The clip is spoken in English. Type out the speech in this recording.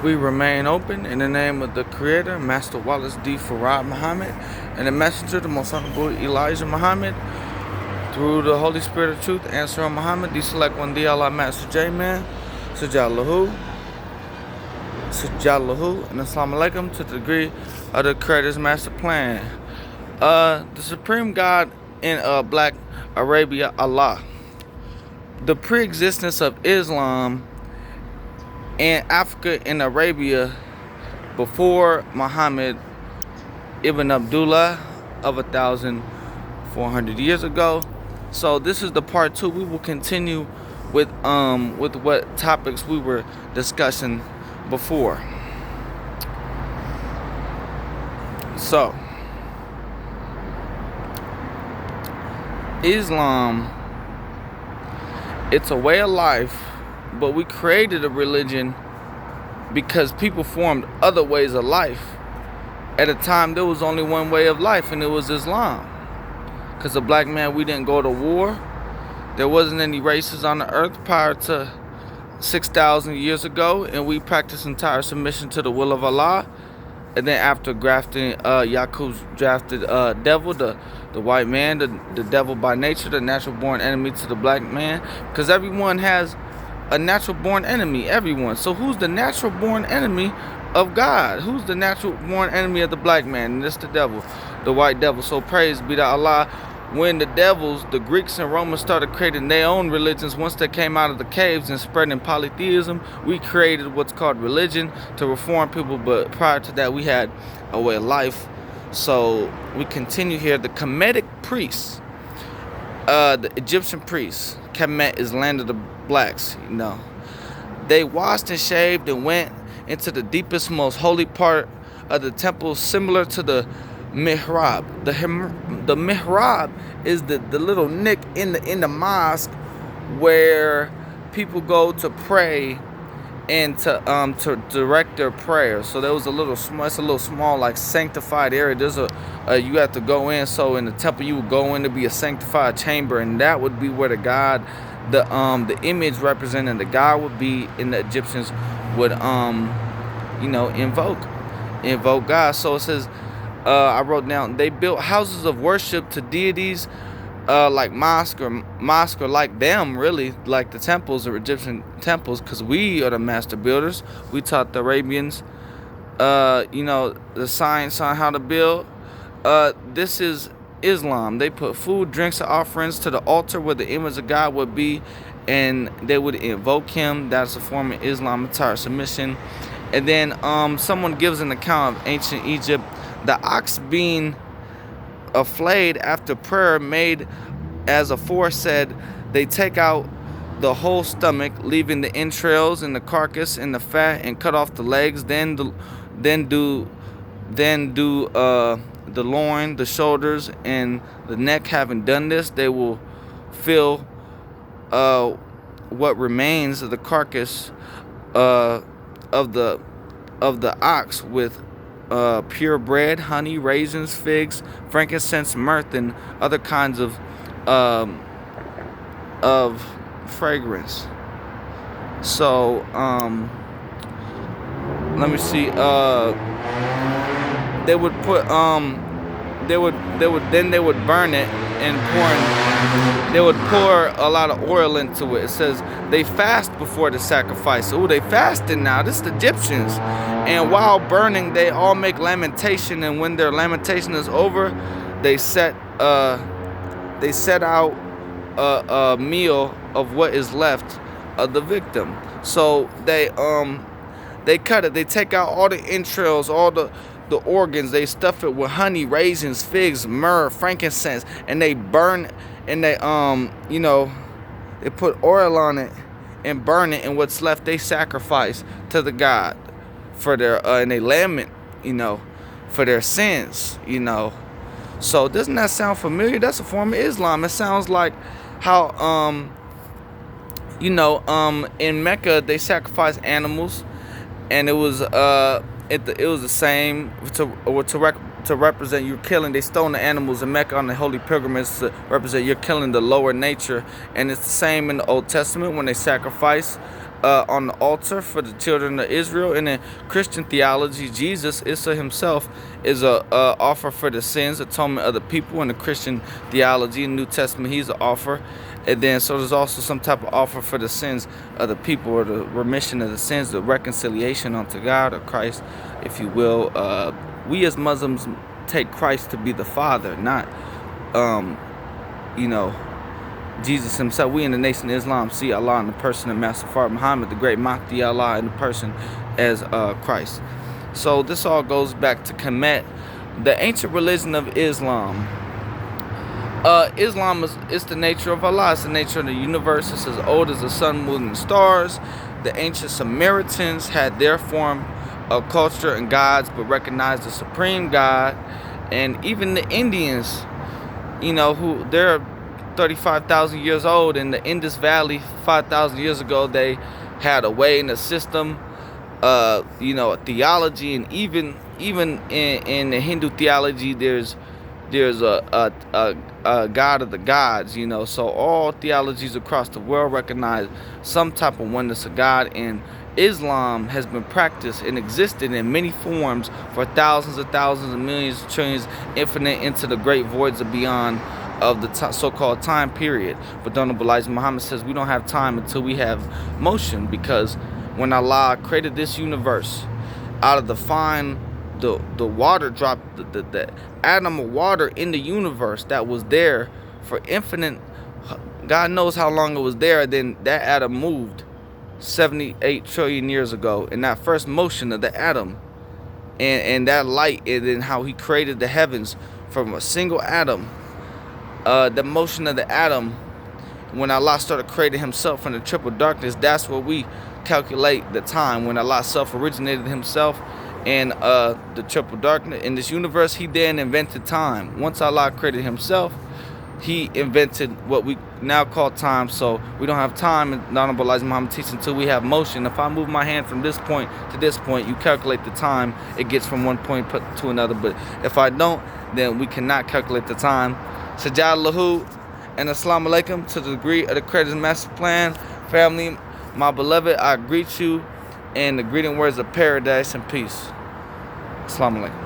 We remain open in the name of the Creator, Master Wallace D. Farad Muhammad, and the Messenger, the Most Honorable Elijah Muhammad, through the Holy Spirit of Truth, Ansar Muhammad, the Select One, D. Allah Master J Man, Sajallahu, and Assalamu Alaikum, to the degree of the Creator's master plan. The Supreme God in Black Arabia, Allah. The preexistence of Islam in Africa and Arabia before Muhammad ibn Abdullah of 1,400 years ago. So this is the part 2. We will continue with what topics we were discussing before. So Islam, it's a way of life, but we created a religion because people formed other ways of life. At a time, there was only one way of life, and it was Islam. Because a black man, we didn't go to war. There wasn't any races on the earth prior to 6,000 years ago, and we practiced entire submission to the will of Allah. And then after grafting, Yaqub drafted devil, the white man, the devil by nature, the natural born enemy to the black man. Because everyone has a natural born enemy, everyone. So who's the natural born enemy of God? Who's the natural born enemy of the black man? And it's the devil, the white devil. So praise be to Allah. When the devils, the Greeks and Romans, started creating their own religions, once they came out of the caves and spreading polytheism, we created what's called religion to reform people. But prior to that, we had a way of life. So we continue here. The Kemetic priests, the Egyptian priests, Kemet is land of the blacks, they washed and shaved and went into the deepest, most holy part of the temple, similar to the mihrab. The mihrab is the little nick in the mosque where people go to pray and to direct their prayers. So there was it's a little small, like sanctified area. There's you have to go in. So in the temple, you would go in to be a sanctified chamber, and that would be where the image representing the God would be, and the Egyptians would invoke God. So it says, I wrote down, they built houses of worship to deities like mosque or like them, really, like the temples or Egyptian temples, because we are the master builders. We taught the Arabians the science on how to build. This is Islam. They put food, drinks, and offerings to the altar where the image of God would be, and they would invoke him. That's a form of Islam, entire submission. And then someone gives an account of ancient Egypt. The ox being flayed after prayer made as aforesaid, they take out the whole stomach, leaving the entrails and the carcass and the fat, and cut off the legs. Then do the loin, the shoulders, and the neck. Having done this, they will fill what remains of the carcass of the ox with pure bread, honey, raisins, figs, frankincense, myrrh, and other kinds of fragrance. So let me see. They would put they would burn it and they would pour a lot of oil into it. It says they fast before the sacrifice. Oh, they fasting now. This is the Egyptians. And while burning, they all make lamentation. And when their lamentation is over, they set out a meal of what is left of the victim. So they cut it. They take out all the entrails, all the organs. They stuff it with honey, raisins, figs, myrrh, frankincense, and they burn, and they they put oil on it and burn it, and what's left they sacrifice to the God for their and they lament for their sins. So doesn't that sound familiar? That's a form of Islam. It sounds like how in Mecca they sacrifice animals, and it was it was the same to represent you're killing. They stone the animals in Mecca on the holy pilgrimage to represent you're killing the lower nature. And it's the same in the Old Testament when they sacrifice on the altar for the children of Israel. And in Christian theology, Jesus, Issa himself, is a offer for the sins, atonement of the people. In the Christian theology, in the New Testament, he's an offer. And then so there's also some type of offer for the sins of the people, or the remission of the sins, the reconciliation unto God, or Christ, if you will. We as Muslims take Christ to be the Father, not Jesus himself. We in the Nation of Islam see Allah in the person of Master Fard Muhammad, the great Mahdi Allah, in the person as Christ. So this all goes back to Kemet, the ancient religion of Islam. Islam is the nature of Allah. It's the nature of the universe. It's as old as the sun, moon, and stars. The ancient Samaritans had their form of culture and gods, but recognized the supreme God. And even the Indians, who they're 35,000 years old in the Indus Valley, 5,000 years ago, they had a way and a system, a theology, and even in the Hindu theology, there's a God of the gods, So all theologies across the world recognize some type of oneness of God, and Islam has been practiced and existed in many forms for thousands and millions, trillions, infinite into the great voids of beyond of the so-called time period. But Honorable Elijah Muhammad says we don't have time until we have motion, because when Allah created this universe out of the water dropped, the atom of water in the universe that was there for infinite, God knows how long it was there, then that atom moved 78 trillion years ago, and that first motion of the atom and that light, and then how he created the heavens from a single atom, the motion of the atom, when Allah started creating himself from the triple darkness, that's where we calculate the time. When Allah self-originated himself and the triple darkness in this universe, he then invented time. Once Allah created himself, he invented what we now call time. So we don't have time, and Honorable Elijah Muhammad teaches, until we have motion. If I move my hand from this point to this point, you calculate the time it gets from one point to another. But if I don't, then we cannot calculate the time. Sajad Lahu and Assalamu Alaikum to the degree of the Creator's master plan. Family, my beloved, I greet you in the greeting words of paradise and peace. Assalamu Alaikum.